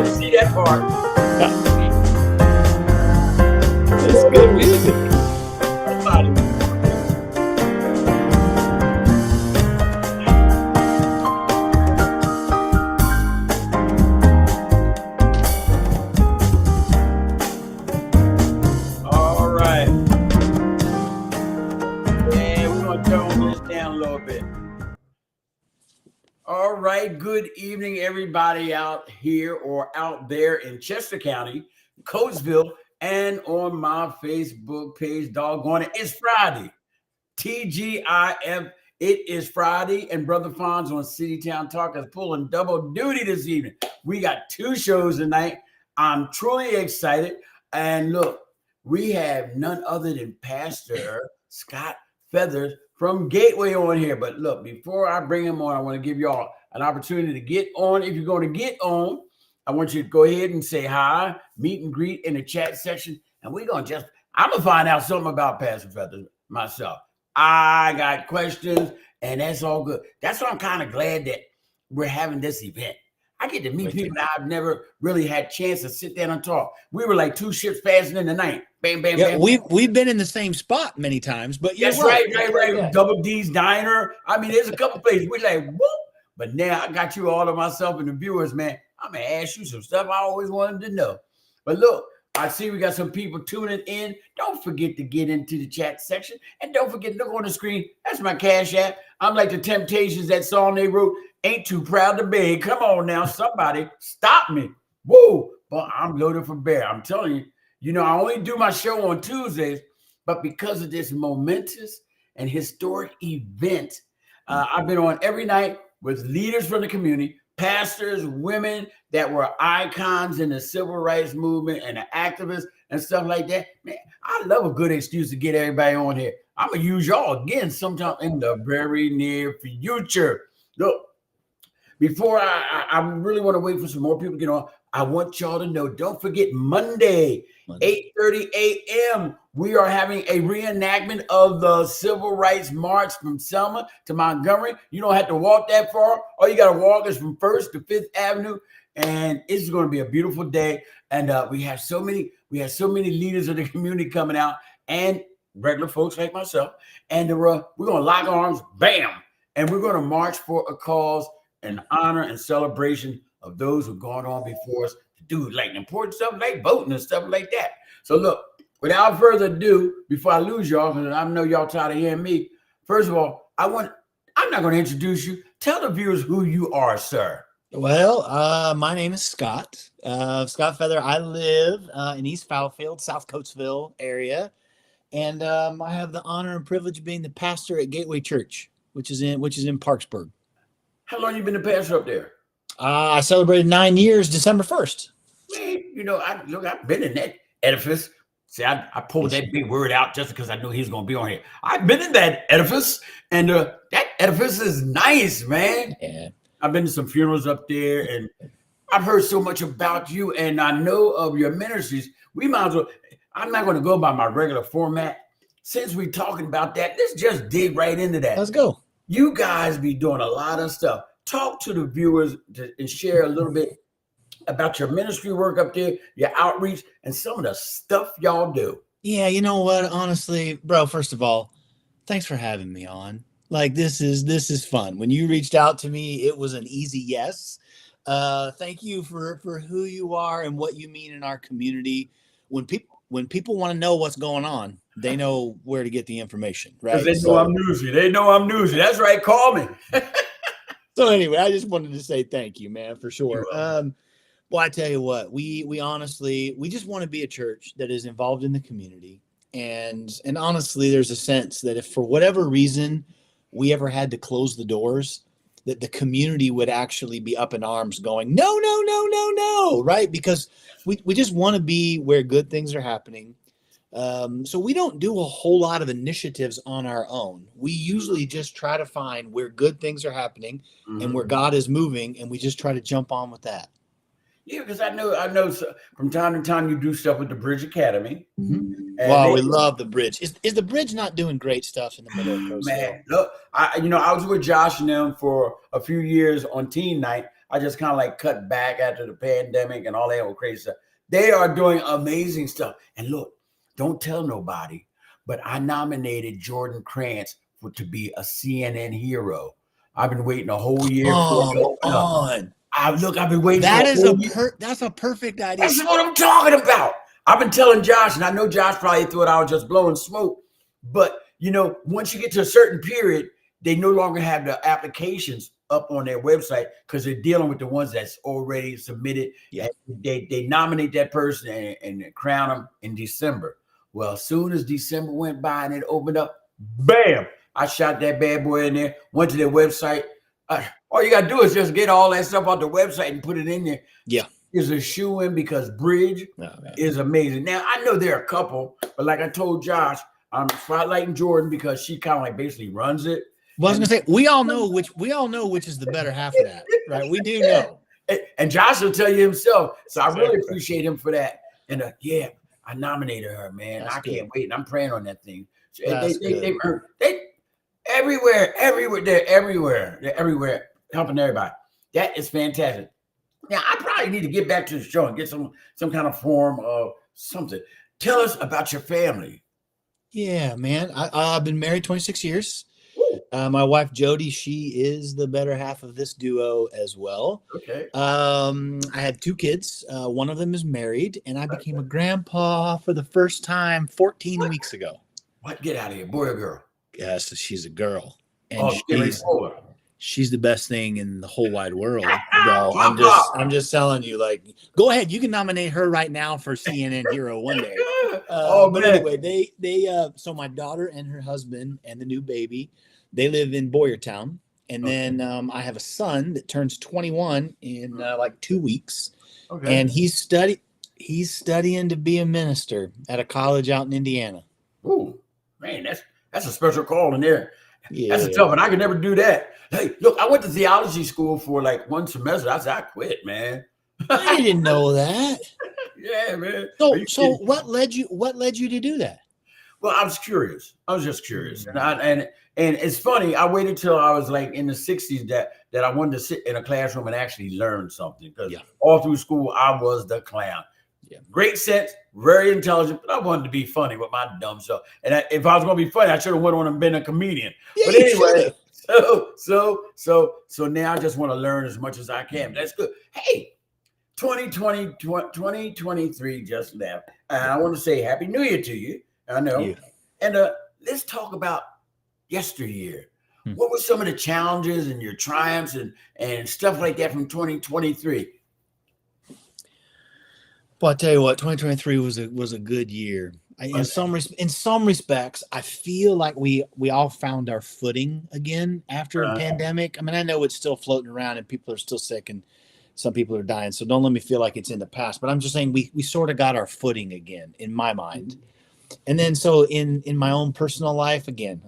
didn't see that part. That's good music. All right. And we're going to tone this down a little bit. All right. Good evening, everybody out here or out there in Chester County, Coatesville, and on my Facebook page. Doggone it. It's Friday. TGIF. It is Friday, and Brother Fonz on City Town Talk is pulling double duty this evening. We got two shows tonight. I'm truly excited. And look, we have none other than Pastor Scott Feathers from Gateway on here. But look, before I bring him on, I want to give y'all an opportunity to get on. If you're going to get on, I want you to go ahead and say hi, meet and greet in the chat section. And I'm going to find out something about Pastor Feathers myself. I got questions, and that's all good. That's why I'm kind of glad that we're having this event. I get to meet people that I've never really had a chance to sit down and talk. We were like two ships passing in the night. Bam, bam, Yeah, bam. we've been in the same spot many times, but That's right. Yeah. Double D's Diner. I mean, there's a couple places we're like, whoop. But now I got you all to myself and the viewers, man. I'm going to ask you some stuff I always wanted to know. But look, I see we got some people tuning in. Don't forget to get into the chat section. And don't forget, look on the screen. That's my Cash App. I'm like the Temptations, that song they wrote, Ain't Too Proud to Beg. Come on now, somebody stop me. Whoa, but I'm loaded for bear. I'm telling you, I only do my show on Tuesdays, but because of this momentous and historic event, I've been on every night with leaders from the community, pastors, women that were icons in the civil rights movement and the activists and stuff like that. Man, I love a good excuse to get everybody on here. I'm going to use y'all again sometime in the very near future. Look, before I really want to wait for some more people to get on, I want y'all to know, don't forget Monday. 8:30 a.m. we are having a reenactment of the Civil Rights March from Selma to Montgomery. You don't have to walk that far. All you got to walk is from 1st to 5th Avenue. And it's going to be a beautiful day. And we have so many leaders of the community coming out and regular folks like myself. And we're going to lock arms, bam. And we're going to march for a cause and honor and celebration of those who've gone on before us to do like important stuff like voting and stuff like that. So look, without further ado, before I lose y'all, because I know y'all tired of hearing me, first of all, I'm not going to introduce you. Tell the viewers who you are, sir. Well, my name is Scott. Scott Feather. I live in East Fowlfield, South Coatesville area. And I have the honor and privilege of being the pastor at Gateway Church, which is in Parksburg. How long you been the pastor up there? I celebrated 9 years, December 1st. Man, I've been in that edifice. See, I pulled that big word out just because I knew he was going to be on here. I've been in that edifice, and that edifice is nice, man. Yeah. I've been to some funerals up there, and I've heard so much about you, and I know of your ministries. We might as well, I'm not going to go by my regular format. Since we're talking about that, let's just dig right into that. Let's go. You guys be doing a lot of stuff. Talk to the viewers and share a little bit about your ministry work up there, your outreach, and some of the stuff y'all do. Yeah, you know what? Honestly, bro, first of all, thanks for having me on. Like, this is fun. When you reached out to me, it was an easy yes. Thank you for who you are and what you mean in our community. When people want to know what's going on, they know where to get the information, right? Because they know I'm newsy. They know I'm newsy. That's right. Call me. So anyway, I just wanted to say thank you, man, for sure. Well, I tell you what, we honestly, we just want to be a church that is involved in the community. And honestly, there's a sense that if for whatever reason we ever had to close the doors, that the community would actually be up in arms going, no, right? Because we just want to be where good things are happening. So we don't do a whole lot of initiatives on our own. We usually just try to find where good things are happening and where God is moving, and we just try to jump on with that. Yeah, because I know from time to time you do stuff with the Bridge Academy. Wow, we love the Bridge. Is the Bridge not doing great stuff in the middle of Coastal? Man, look, I was with Josh and them for a few years on teen night. I just kind of like cut back after the pandemic and all that old crazy stuff. They are doing amazing stuff. And look, don't tell nobody, but I nominated Jordan Krantz to be a CNN hero. I've been waiting a whole year for it to open up. I've been waiting for a whole year. That's a perfect idea. That's what I'm talking about. I've been telling Josh, and I know Josh probably thought I was just blowing smoke, but once you get to a certain period, they no longer have the applications up on their website because they're dealing with the ones that's already submitted. Yeah. They nominate that person and crown them in December. Well, as soon as December went by and it opened up, bam, I shot that bad boy in there, went to their website. All you got to do is just get all that stuff off the website and put it in there. Yeah. Is a shoe-in because Bridge is amazing. Now, I know there are a couple, but like I told Josh, I'm spotlighting Jordan because she kind of like basically runs it. Well, I was gonna say we all know which is the better half of that, right? We do know. And Josh will tell you himself. So I really appreciate him for that. And I nominated her, man. I can't wait. And I'm praying on that thing. They everywhere. They're everywhere helping everybody. That is fantastic. Now, I probably need to get back to the show and get some kind of form of something. Tell us about your family. Yeah, man. I've been married 26 years. My wife, Jody, she is the better half of this duo as well. Okay. I had 2 kids. One of them is married, and I became a grandpa for the first time 14 weeks ago. What? Get out of here. Boy or girl? Yes, she's a girl. And she's the best thing in the whole wide world, bro. I'm just telling you, like, go ahead. You can nominate her right now for CNN Hero one day. But anyway, so my daughter and her husband and the new baby, they live in Boyertown. And then I have a son that turns 21 in like 2 weeks. Okay. And he's studying to be a minister at a college out in Indiana. Ooh, man, that's a special call in there. Yeah. That's a tough one. I could never do that. Hey, look, I went to theology school for like 1 semester. I said, I quit, man. I didn't know that. Yeah, man. So what led you to do that? Well, I was curious. I was just curious. And it's funny, I waited till I was like in the 60s that I wanted to sit in a classroom and actually learn something. Because all through school, I was the clown. Yeah. Great sense, very intelligent, but I wanted to be funny with my dumb self. And if I was going to be funny, I should have went on and been a comedian. Yeah, but anyway, so now I just want to learn as much as I can. That's good. Hey, 2023 just left. And I want to say Happy New Year to you. I know. Yeah. And let's talk about yesteryear. What were some of the challenges and your triumphs and stuff like that from 2023? Well, I tell you what, 2023 was a good year. In some respects, I feel like we all found our footing again after a pandemic. I mean, I know it's still floating around and people are still sick and some people are dying. So don't let me feel like it's in the past. But I'm just saying we sort of got our footing again in my mind. And then so in my own personal life, again,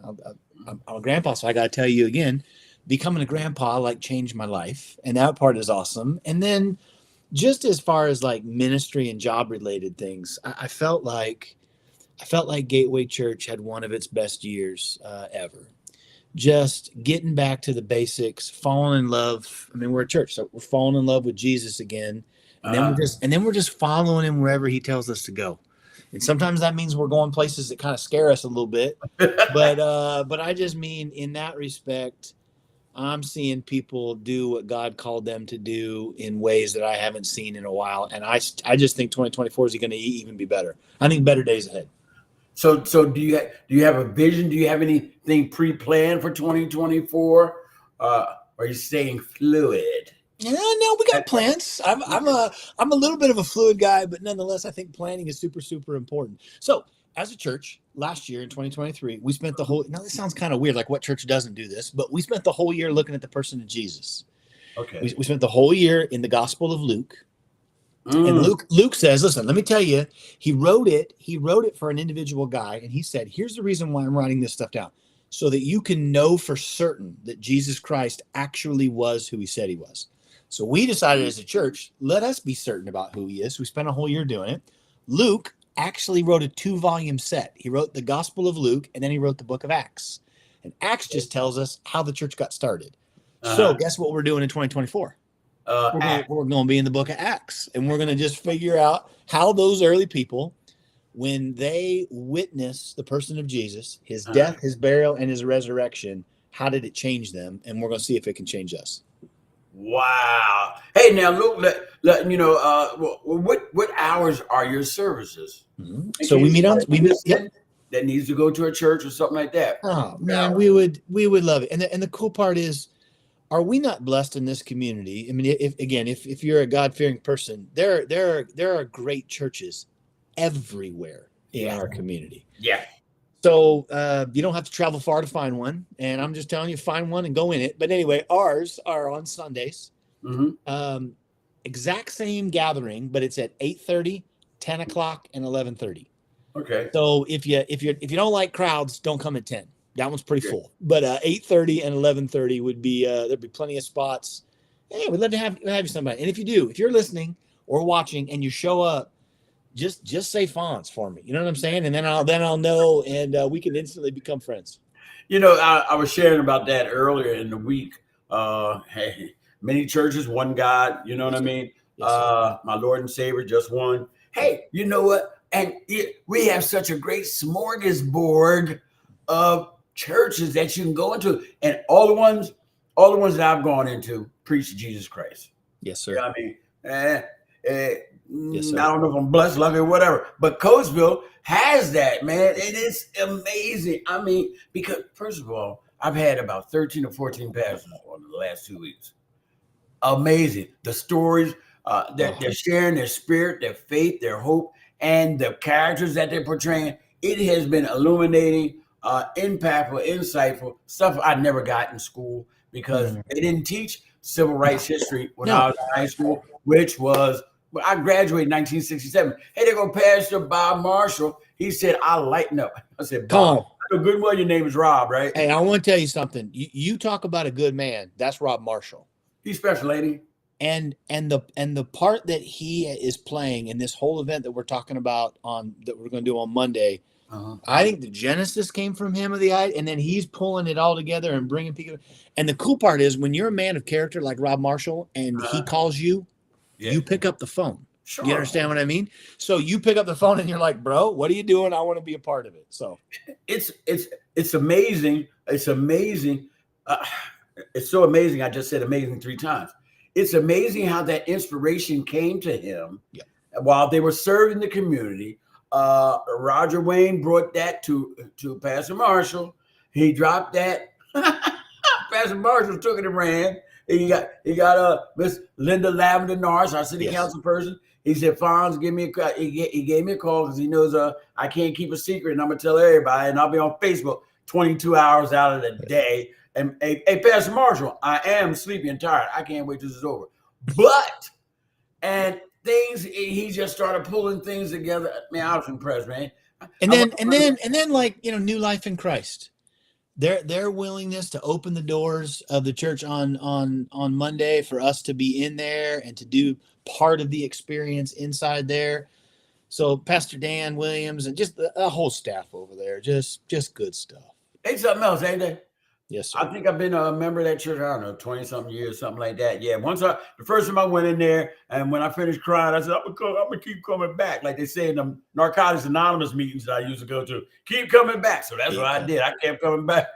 I'm a grandpa, so I got to tell you again, becoming a grandpa like changed my life, and that part is awesome. And then just as far as like ministry and job related things, I felt like Gateway Church had one of its best years ever. Just getting back to the basics, falling in love. I mean, we're a church, so we're falling in love with Jesus again, and then we're just following him wherever he tells us to go. And sometimes that means we're going places that kind of scare us a little bit. But I just mean in that respect, I'm seeing people do what God called them to do in ways that I haven't seen in a while. And I just think 2024 is going to even be better. I think better days ahead. So do you have a vision? Do you have anything pre-planned for 2024? Are you staying fluid? No, we got plans. I'm a little bit of a fluid guy, but nonetheless, I think planning is super, super important. So as a church, last year in 2023, we spent the whole, now this sounds kind of weird, like what church doesn't do this, but we spent the whole year looking at the person of Jesus. Okay. We spent the whole year in the Gospel of Luke. And Luke says, listen, let me tell you, he wrote it for an individual guy. And he said, here's the reason why I'm writing this stuff down, so that you can know for certain that Jesus Christ actually was who he said he was. So we decided as a church, let us be certain about who he is. We spent a whole year doing it. Luke actually wrote a 2-volume set. He wrote the Gospel of Luke, and then he wrote the book of Acts. And Acts just tells us how the church got started. So guess what we're doing in 2024? Act. We're going to be in the book of Acts, and we're going to just figure out how those early people, when they witness the person of Jesus, his death, his burial, and his resurrection, how did it change them? And we're going to see if it can change us. Wow. Hey, now look, what hours are your services? Mm-hmm. So we meet on yep. That needs to go to a church or something like that. Oh man, we would love it. And the cool part is, are we not blessed in this community? I mean, if you're a God-fearing person, there are great churches everywhere in our community. Yeah. So you don't have to travel far to find one. And I'm just telling you, find one and go in it. But anyway, ours are on Sundays. Mm-hmm. Exact same gathering, but it's at 8:30, 10 o'clock, and 11:30. Okay. So if you don't like crowds, don't come at 10. That one's pretty full. But 8:30 and 11:30 would be there'd be plenty of spots. Hey, we'd love to have you somebody. And if you're listening or watching and you show up, just say fonts for me. You know what I'm saying? And then I'll know, and we can instantly become friends. I was sharing about that earlier in the week. Hey, many churches, one God. You know what I mean? Yes, my Lord and Savior, just one. Hey, you know what? And we have such a great smorgasbord of churches that you can go into, and all the ones that I've gone into preach Jesus Christ. Yes, sir. You know what I mean, yes, sir. I don't know if I'm blessed, lucky, or whatever, but Coatesville has that, man. It is amazing. I mean, because first of all, I've had about 13 or 14 pastors on the last 2 weeks. Amazing. The stories they're sharing, their spirit, their faith, their hope, and the characters that they're portraying. It has been illuminating, impactful, insightful stuff I never got in school because they didn't teach civil rights history when I was in high school, which was, I graduated in 1967. Hey, there go Pastor Bob Marshall. He said, "I'll lighten up." I said, "Bob, good well, your name is Rob, right?" Hey, I want to tell you something. You talk about a good man. That's Rob Marshall. He's special, lady. And the part that he is playing in this whole event that we're talking about that we're going to do on Monday, I think the genesis came from him and then he's pulling it all together and bringing people. And the cool part is when you're a man of character like Rob Marshall and he calls you, you pick up the phone. Sure. You understand what I mean? So you pick up the phone and you're like, "Bro, what are you doing? I want to be a part of it." So it's amazing. It's amazing. It's so amazing. I just said amazing 3 times. It's amazing how that inspiration came to him while they were serving the community. Roger Wayne brought that to Pastor Marshall. He dropped that. Pastor Marshall took it and ran. He got Miss Linda Lavender Norris, our city council person. He said, "Fonz, give me a call." He gave me a call because he knows I can't keep a secret, and I'm gonna tell everybody, and I'll be on Facebook 22 hours out of the day. And hey, Pastor Marshall, I am sleepy and tired. I can't wait till this is over. But he just started pulling things together. Man, I was impressed, man. And then like New Life in Christ. Their willingness to open the doors of the church on Monday for us to be in there and to do part of the experience inside there. So Pastor Dan Williams and just the whole staff over there, just good stuff. Ain't something else, ain't they? Yes, sir. I think I've been a member of that church, I don't know, 20-something years, something like that. Yeah, the first time I went in there, and when I finished crying, I said, I'm gonna keep coming back. Like they say in the Narcotics Anonymous meetings that I used to go to, keep coming back. So that's what I did. I kept coming back.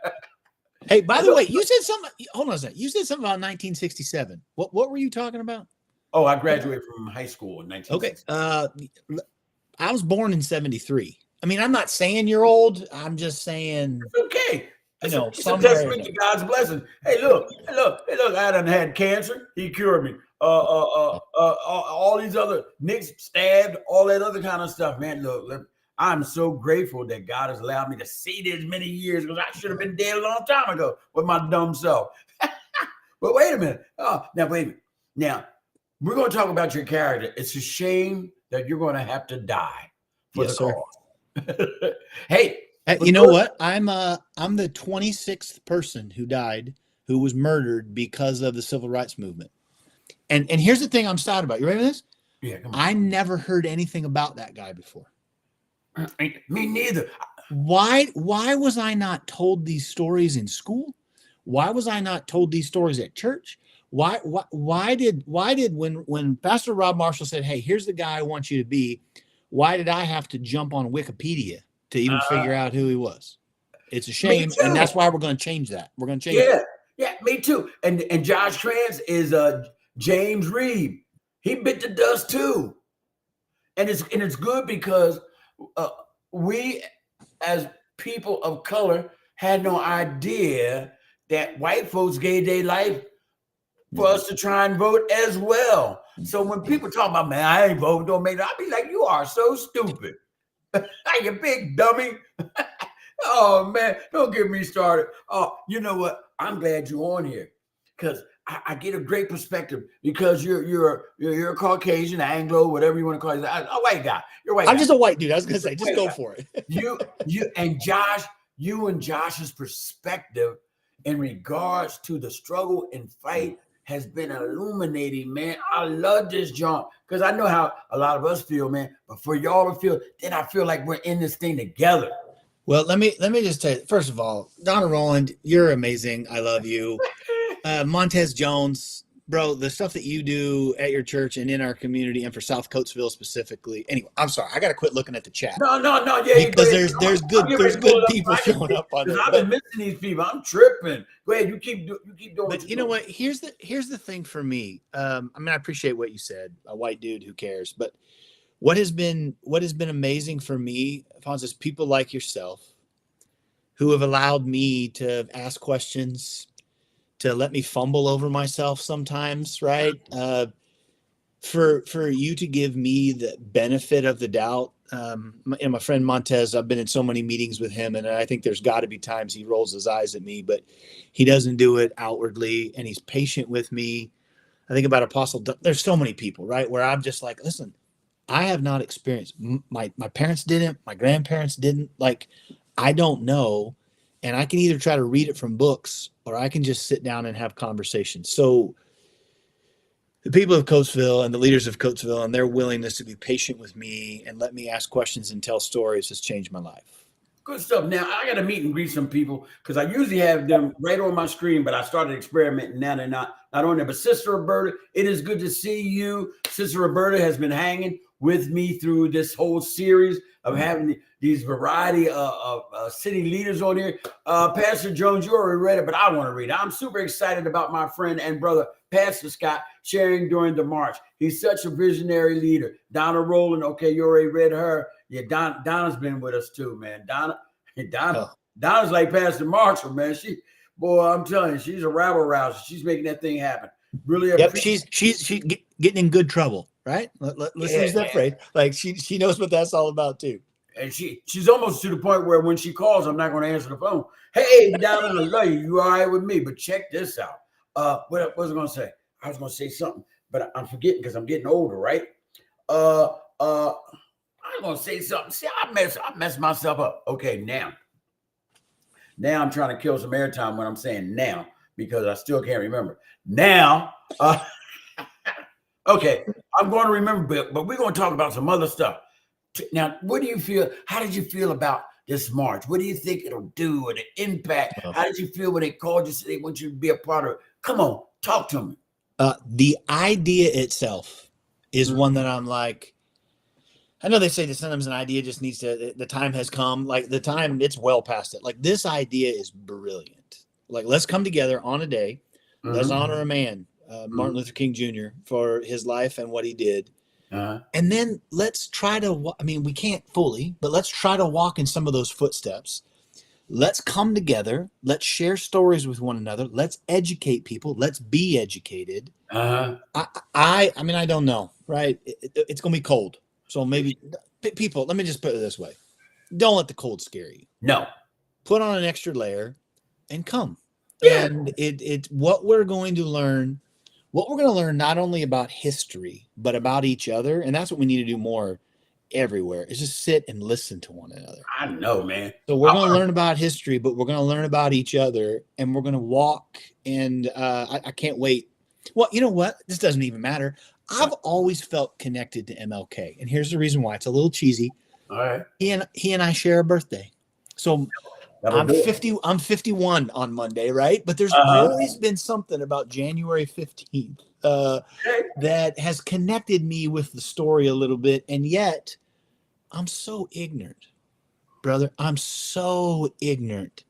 Hey, by the way, you said something. Hold on a second. You said something about 1967. What were you talking about? Oh, I graduated from high school in 1967. Okay. I was born in 73. I mean, I'm not saying you're old. I'm just saying. It's okay. It's a testament to God's blessing. Hey, look. I done had cancer. He cured me. All these other nicks, stabbed, all that other kind of stuff, man. Look, I'm so grateful that God has allowed me to see this many years because I should have been dead a long time ago with my dumb self. But wait a minute. Now, wait a minute. Now, we're going to talk about your character. It's a shame that you're going to have to die for the cause. Hey, you know what? I'm the 26th person who was murdered because of the civil rights movement. And here's the thing I'm sad about. You ready for this? Yeah, come on. I never heard anything about that guy before. Me neither. Why was I not told these stories in school? Why was I not told these stories at church? Why did when Pastor Rob Marshall said, "Hey, here's the guy I want you to be," why did I have to jump on Wikipedia to even figure out who he was? It's a shame, and that's why we're going to change that. We're going to change it. Yeah, me too. And Josh Trans is James Reed. He bit the dust too, and it's good because we as people of color had no idea that white folks gave their life for us to try and vote as well. So when people talk about, man, I ain't voting, don't make it, I'll be like, you are so stupid. You big dummy. Oh man, don't get me started. Oh, you know what? I'm glad you're on here because I get a great perspective because you're a Caucasian, Anglo, whatever you want to call it. A white guy. You're a white guy. I'm just a white dude. I was gonna say, just go for it. you and Josh's perspective in regards to the struggle and fight has been illuminating, man. I love this jaunt because I know how a lot of us feel, man. But for y'all to feel, then I feel like we're in this thing together. Well, let me just tell you, first of all, Donna Rowland, you're amazing. I love you. Montez Jones, bro, the stuff that you do at your church and in our community and for South Coatesville specifically. Anyway, I'm sorry, I got to quit looking at the chat. No, yeah, because there's good people showing up on there. I've been missing these people. I'm tripping. Go ahead, you keep doing. But you know what? Here's the thing for me. I mean, I appreciate what you said. A white dude, who cares? But what has been amazing for me, Fonz, is people like yourself who have allowed me to ask questions, to let me fumble over myself sometimes, right? For you to give me the benefit of the doubt. And my friend Montez, I've been in so many meetings with him, and I think there's got to be times he rolls his eyes at me, but he doesn't do it outwardly, and he's patient with me. I think about Apostle. There's so many people, right, where I'm just like, listen, I have not experienced. My parents didn't. My grandparents didn't. Like, I don't know. And I can either try to read it from books or I can just sit down and have conversations. So the people of Coatesville and the leaders of Coatesville and their willingness to be patient with me and let me ask questions and tell stories has changed my life. Good stuff. Now, I got to meet and greet some people because I usually have them right on my screen, but I started experimenting. Now they're not on there. But Sister Roberta, it is good to see you. Sister Roberta has been hanging with me through this whole series of having these variety of city leaders on here. Pastor Jones, you already read it, but I want to read it. I'm super excited about my friend and brother, Pastor Scott, sharing during the march. He's such a visionary leader. Donna Rowland, okay, you already read her. Yeah, Donna's been with us too, man. Donna's like Pastor Marshall, man. Boy, I'm telling you, she's a rabble rouser. She's making that thing happen. Really, yep. She's getting in good trouble, right? Let's use that phrase. Like she knows what that's all about too. And she's almost to the point where when she calls, I'm not going to answer the phone. Hey, Donna, I love you. You all right with me? But check this out. What was I going to say? I was going to say something, but I'm forgetting because I'm getting older, right? I'm gonna say something. See, I messed myself up. Okay, now I'm trying to kill some airtime when I'm saying now because I still can't remember. Now, okay, I'm going to remember, but we're going to talk about some other stuff. Now, what do you feel? How did you feel about this march? What do you think it'll do or the impact? How did you feel when they called you? So they want you to be a part of it. Come on, talk to me. The idea itself is one that I'm like. I know they say that sometimes an idea just needs to, the time has come, like the time, it's well past it. Like this idea is brilliant. Like, let's come together on a day. Let's honor a man, Martin Luther King Jr., for his life and what he did. And then let's try to, we can't fully, but let's try to walk in some of those footsteps. Let's come together. Let's share stories with one another. Let's educate people. Let's be educated. I don't know, right? It's going to be cold. So maybe people, let me just put it this way. Don't let the cold scare you. No. Put on an extra layer and come. Yeah. And it's what we're going to learn. What we're going to learn not only about history, but about each other. And that's what we need to do more everywhere, is just sit and listen to one another. I know, man. So we're going to learn about history, but we're going to learn about each other. And we're going to walk. And I can't wait. Well, you know what? This doesn't even matter. I've always felt connected to MLK, and here's the reason why. It's a little cheesy. All right. He and I share a birthday, so That'll I'm do it. 50. I'm 51 on Monday, right? But there's Uh-huh. always been something about January 15th Okay. that has connected me with the story a little bit, and yet I'm so ignorant, brother. I'm so ignorant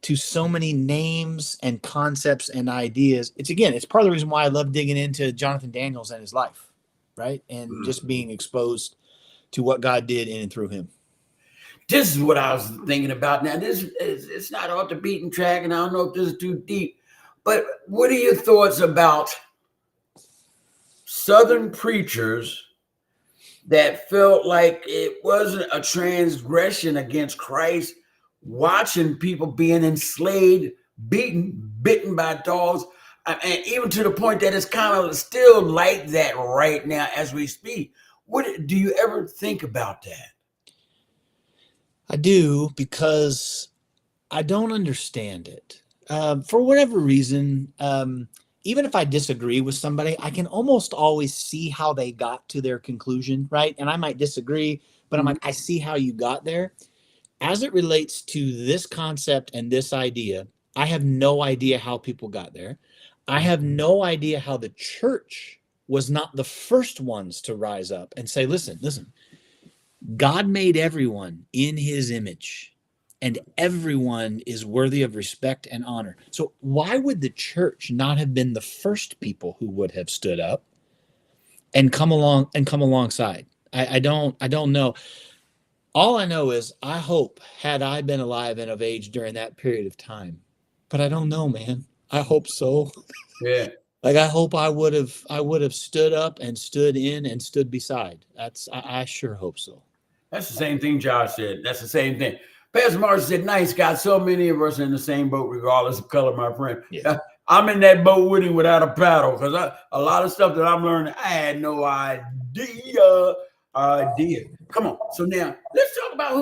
to so many names and concepts and ideas. It's part of the reason why I love digging into Jonathan Daniels and his life, right? And just being exposed to what God did in and through him. This is what I was thinking about. Now, this is it's not off the beaten track, and I don't know if this is too deep, but what are your thoughts about Southern preachers that felt like it wasn't a transgression against Christ, watching people being enslaved, beaten, bitten by dogs, and even to the point that it's kind of still like that right now as we speak? What do you ever think about that? I do, because I don't understand it. For whatever reason, even if I disagree with somebody, I can almost always see how they got to their conclusion, right? And I might disagree, but I'm like, I see how you got there. As it relates to this concept and this idea, I have no idea how people got there. I have no idea how the church was not the first ones to rise up and say, listen, God made everyone in his image, and everyone is worthy of respect and honor. So why would the church not have been the first people who would have stood up and come alongside? I don't know. All I know is I hope, had I been alive and of age during that period of time, but I don't know, man. I hope so. Yeah. Like, I hope I would have stood up and stood in and stood beside. I sure hope so. That's the same thing Josh said. That's the same thing. Pastor Martin said, nice, God. So many of us are in the same boat, regardless of color, my friend. Yeah. I'm in that boat with him without a paddle, because a lot of stuff that I'm learning, I had no idea. Come on. So now let's talk about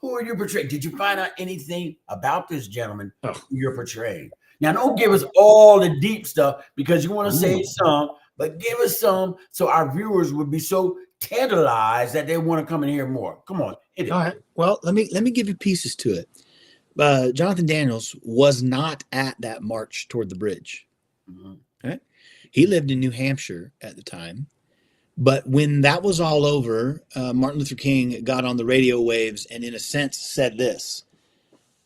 who are you portraying. Did you find out anything about this gentleman you're portraying? Now, don't give us all the deep stuff, because you want to say some, but give us some so our viewers would be so tantalized that they want to come and hear more. Come on. All right. Well, let me give you pieces to it. Jonathan Daniels was not at that march toward the bridge. Right? He lived in New Hampshire at the time. But when that was all over, Martin Luther King got on the radio waves and, in a sense, said this: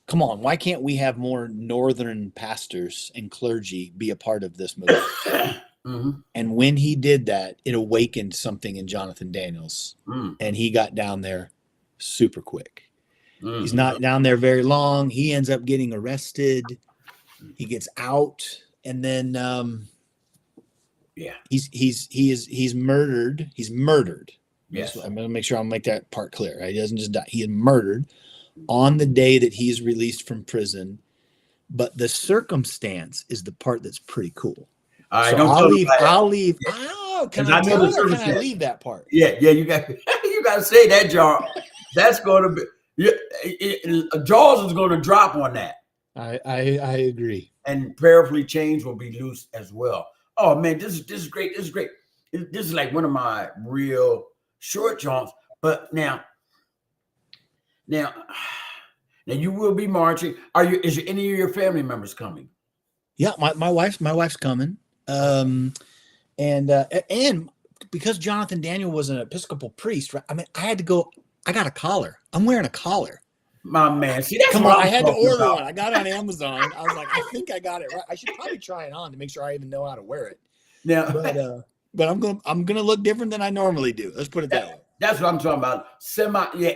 come on, why can't we have more northern pastors and clergy be a part of this movement? And when he did that, it awakened something in Jonathan Daniels, and he got down there super quick. He's not down there very long. He ends up getting arrested. He gets out, and then he's murdered. He's murdered. Yes. I'm going to make sure I'll make that part clear. Right? He doesn't just die. He is murdered on the day that he's released from prison. But the circumstance is the part that's pretty cool. All right, so I'll leave. Yeah. Oh, can I tell, or can I leave that part? Yeah, you got to say that, Jar. That's going to be Jaws is going to drop on that. I agree. And prayerfully, chains will be loose as well. Oh man, this is great. This is great. This is like one of my real short jaunts. But now you will be marching. Is any of your family members coming? Yeah, my wife's coming. And because Jonathan Daniel was an Episcopal priest, right? I mean, I had to go. I got a collar. I'm wearing a collar. My man, see, that's come what on. I had to order about. one. I got it on Amazon. I was like, I think I got it right. I should probably try it on to make sure I even know how to wear it. Now, but I'm gonna look different than I normally do. Let's put it that way. That's what I'm talking about.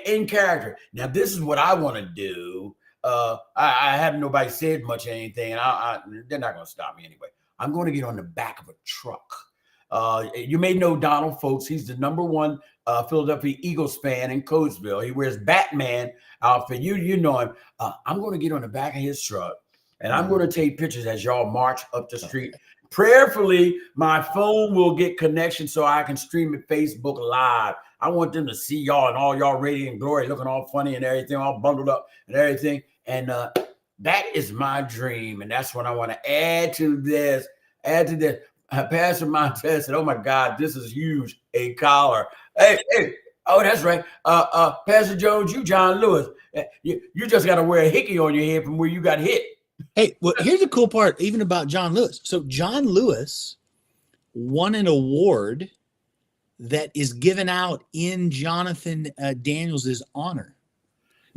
In character. Now, this is what I want to do. I haven't nobody said much or anything, and they're not going to stop me anyway. I'm going to get on the back of a truck. You may know Donald Folks. He's the #1 Philadelphia Eagles fan in Coatesville. He wears Batman outfit. You know him. I'm going to get on the back of his truck, and I'm going to take pictures as y'all march up the street. Prayerfully, my phone will get connection so I can stream it Facebook Live. I want them to see y'all and all y'all radiant glory, looking all funny and everything, all bundled up and everything. And that is my dream. And that's what I want to add to this. Pastor Montez said, oh my God, this is huge. A collar. Hey, Oh, that's right. Pastor Jones, you John Lewis. You just got to wear a hickey on your head from where you got hit. Hey, well, here's the cool part, even about John Lewis. So John Lewis won an award that is given out in Jonathan Daniels' honor.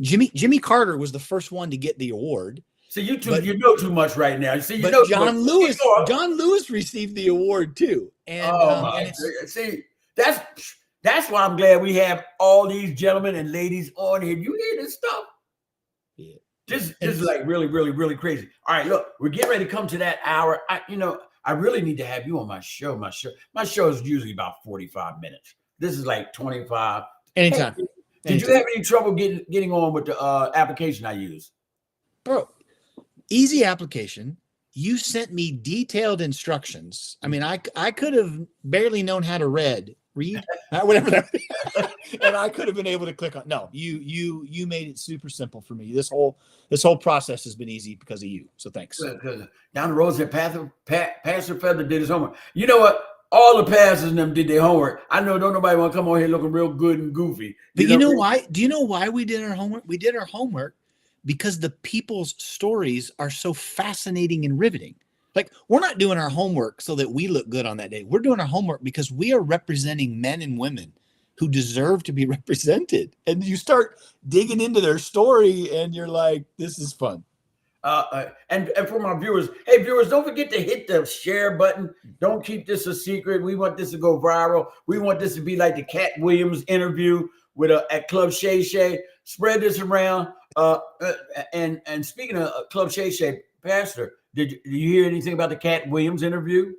Jimmy Carter was the first one to get the award. So you know too much right now. See, but John Lewis received the award too. And see, that's why I'm glad we have all these gentlemen and ladies on here. You hear this stuff? Yeah. This is like really, really, really crazy. All right, look, we're getting ready to come to that hour. I really need to have you on my show. My show is usually about 45 minutes. This is like 25. Anytime. Hey, did you have any trouble getting on with the application I use? Bro, easy application. You sent me detailed instructions. I mean, I could have barely known how to read, whatever. And I could have been able to click on. No, you made it super simple for me. This whole process has been easy because of you. So thanks. Down the road, said Pastor Feather did his homework. You know what? All the pastors and them did their homework. I know don't nobody want to come on here looking real good and goofy. But you know why? Do you know why we did our homework? We did our homework because the people's stories are so fascinating and riveting. Like, we're not doing our homework so that we look good on that day. We're doing our homework because we are representing men and women who deserve to be represented. And you start digging into their story and you're like, this is fun. And for my viewers, hey viewers, don't forget to hit the share button. Don't keep this a secret. We want this to go viral. We want this to be like the Cat Williams interview with at Club Shay Shay. Spread this around. And speaking of Club Shay Shay, Pastor, did you hear anything about the Cat Williams interview?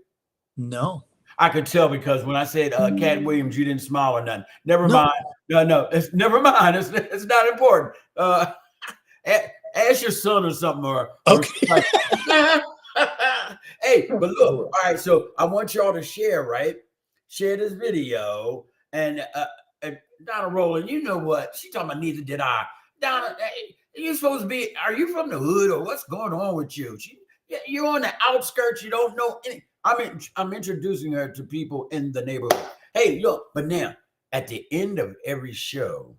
No. I could tell because when I said Cat Williams, you didn't smile or nothing. Never mind. No, it's never mind. It's not important. Ask your son or something. Okay. Hey, but look, all right. So I want y'all to share, right? Share this video. And Donna Rowland, you know what? She talking about neither did I. Donna, you supposed to be, are you from the hood or what's going on with you? You're on the outskirts. You don't know any. I'm introducing her to people in the neighborhood. Hey, look, but now at the end of every show,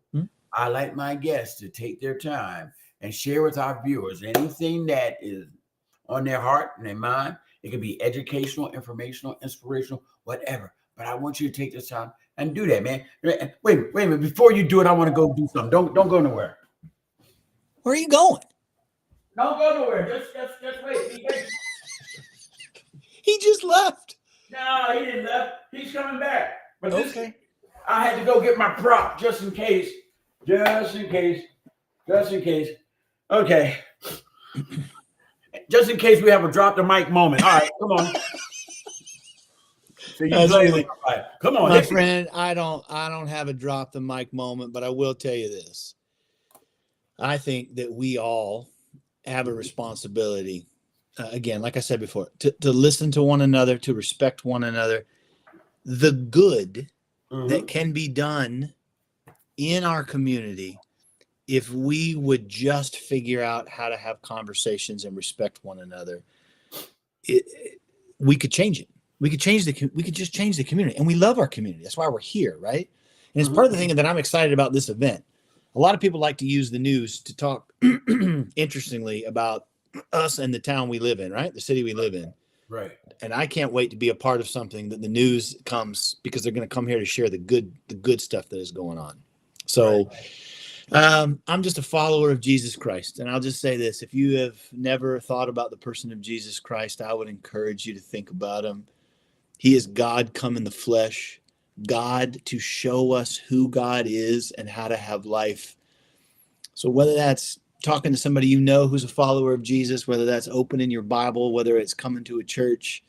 I like my guests to take their time and share with our viewers anything that is on their heart and their mind. It can be educational, informational, inspirational, whatever. But I want you to take this time and do that, man. Wait a minute. Before you do it, I want to go do something. Don't go nowhere. Where are you going? Don't go nowhere. Just wait. He just left. No, he didn't left. He's coming back. But okay. I had to go get my prop just in case. Just in case. Okay. Just in case we have a drop the mic moment. All right, come on. So come on, my friend. I don't have a drop the mic moment, but I will tell you this. I think that we all have a responsibility. Again, like I said before, to listen to one another, to respect one another. The good that can be done in our community, if we would just figure out how to have conversations and respect one another, we could change it. We could just change the community, and we love our community. That's why we're here, right? And it's part of the thing that I'm excited about this event. A lot of people like to use the news to talk, interestingly, about us and the town we live in, right? The city we live in. Right. And I can't wait to be a part of something that the news comes, because they're going to come here to share the good stuff that is going on. So I'm just a follower of Jesus Christ. And I'll just say this. If you have never thought about the person of Jesus Christ, I would encourage you to think about him. He is God come in the flesh, God to show us who God is and how to have life. So whether that's talking to somebody you know who's a follower of Jesus, whether that's opening your Bible, whether it's coming to a church,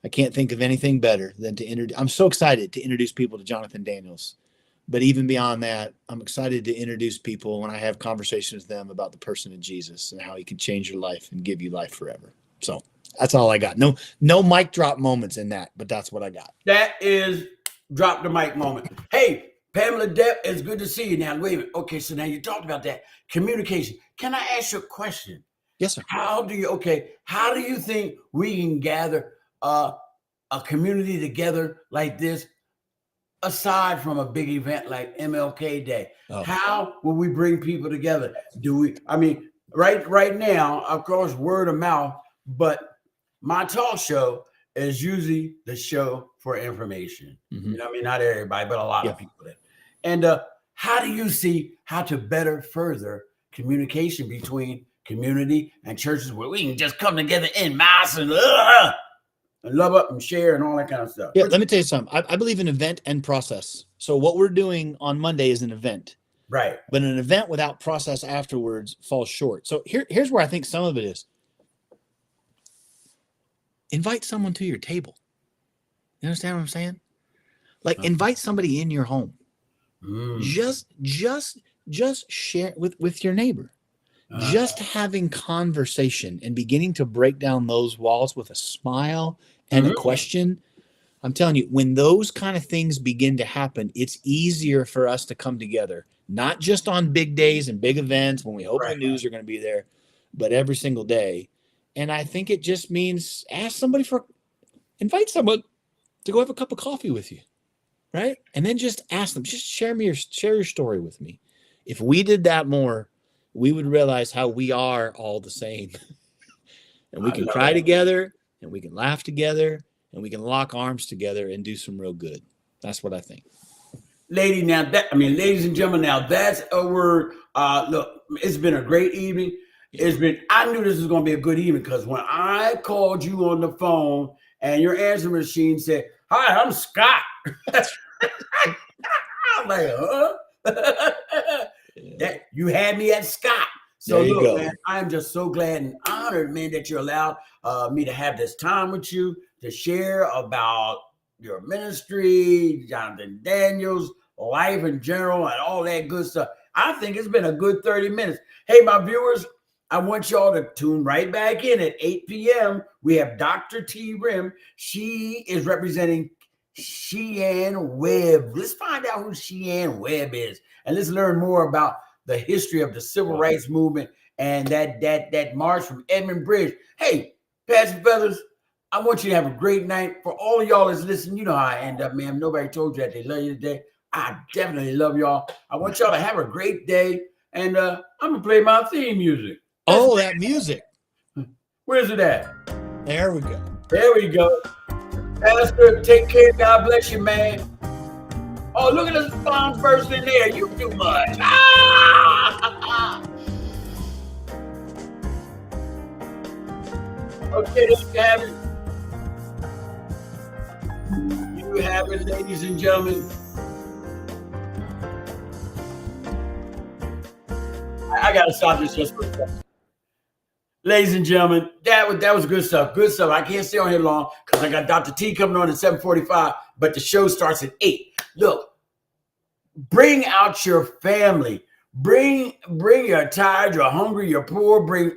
I can't think of anything better than to introduce. I'm so excited to introduce people to Jonathan Daniels. But even beyond that, I'm excited to introduce people when I have conversations with them about the person of Jesus and how he can change your life and give you life forever. So that's all I got. No mic drop moments in that, but that's what I got. That is drop the mic moment. Hey, Pamela Depp, it's good to see you now. Wait a minute. Okay, so now you talked about that communication. Can I ask you a question? Yes, sir. How do you think we can gather a community together like this aside from a big event like MLK Day? Oh. How will we bring people together? Do we? I mean, right now, of course, word of mouth, but my talk show is usually the show for information. Mm-hmm. You know, I mean, not everybody, but a lot Yeah. of people. And how do you see how to better further communication between community and churches where we can just come together in mass and love up and share and all that kind of stuff? Yeah, let me tell you something. I believe in event and process. So what we're doing on Monday is an event. Right. But an event without process afterwards falls short. So here's where I think some of it is. Invite someone to your table. You understand what I'm saying? Like, invite somebody in your home. Just share with your neighbor. Just having conversation and beginning to break down those walls with a smile and a question. I'm telling you, when those kind of things begin to happen, it's easier for us to come together, not just on big days and big events when we hope the news are going to be there, but every single day. And I think it just means invite someone to go have a cup of coffee with you, right? And then just ask them, just share your story with me. If we did that more, we would realize how we are all the same. And we can cry together, and we can laugh together, and we can lock arms together and do some real good. That's what I think. Ladies and gentlemen, now that's a word. Look, it's been a great evening. I knew this was going to be a good evening because when I called you on the phone and your answering machine said, "Hi, I'm Scott." I'm like, huh? That you had me at Scott. So look, man, I'm just so glad and honored, man, that you allowed me to have this time with you to share about your ministry, Jonathan Daniels, life in general, and all that good stuff. I think it's been a good 30 minutes. Hey, my viewers, I want y'all to tune right back in at 8 p.m. We have Dr. T. Rim. She is representing Sheann Webb. Let's find out who Sheann Webb is, and let's learn more about the history of the civil rights movement and that march from Edmund Bridge. Hey, Pastor Feathers, I want you to have a great night. For all of y'all that's listening, you know how I end up, man. Nobody told you that they love you today. I definitely love y'all. I want y'all to have a great day, and I'm gonna play my theme music. That music. Where's it at? There we go. There we go. Pastor, take care. God bless you, man. Oh, look at this fine person in there. You too much. Okay, there you have it. You have it, ladies and gentlemen. I gotta stop this just for a second. Ladies and gentlemen, that was good stuff. Good stuff. I can't stay on here long because I got Dr. T coming on at 7:45, but the show starts at 8. Look, bring out your family. Bring your tired, you're hungry, you're poor. Bring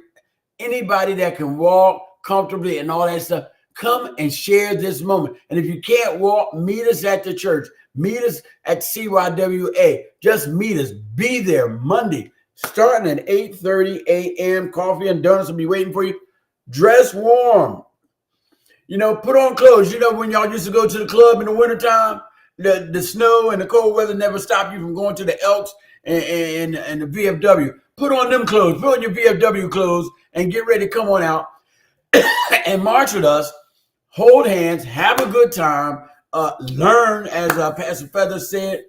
anybody that can walk comfortably and all that stuff. Come and share this moment. And if you can't walk, meet us at the church. Meet us at CYWA. Just meet us. Be there Monday, starting at 8:30 a.m. Coffee and donuts will be waiting for you. Dress warm. You know, put on clothes. You know, when y'all used to go to the club in the wintertime, the snow and the cold weather never stopped you from going to the Elks and the VFW. Put on them clothes. Put on your VFW clothes and get ready to come on out and march with us. Hold hands. Have a good time. Learn, as Pastor Feathers said,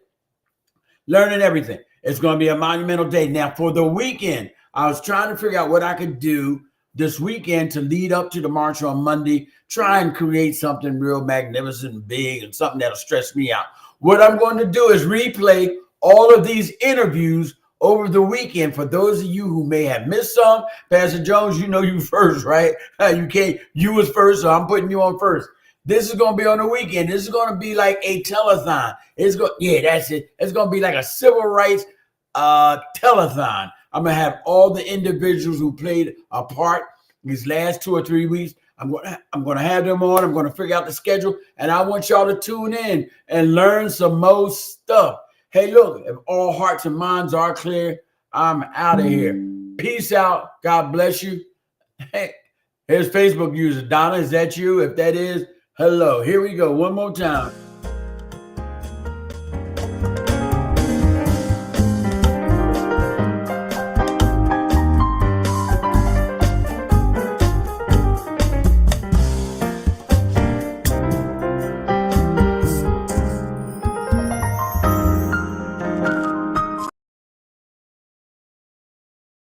learning everything. It's going to be a monumental day. Now, for the weekend, I was trying to figure out what I could do this weekend to lead up to the march on Monday, try and create something real magnificent and big and something that'll stress me out. What I'm going to do is replay all of these interviews over the weekend. For those of you who may have missed some, Pastor Jones, you know you first, right? You was first, so I'm putting you on first. This is going to be on the weekend. This is going to be like a telethon. That's it. It's going to be like a civil rights telethon. I'm going to have all the individuals who played a part these last 2 or 3 weeks. I'm going to have them on. I'm going to figure out the schedule, and I want y'all to tune in and learn some more stuff. Hey, look, if all hearts and minds are clear, I'm out of here. Peace out. God bless you. Hey, here's Facebook user. Donna, is that you? If that is, hello. Here we go. One more time.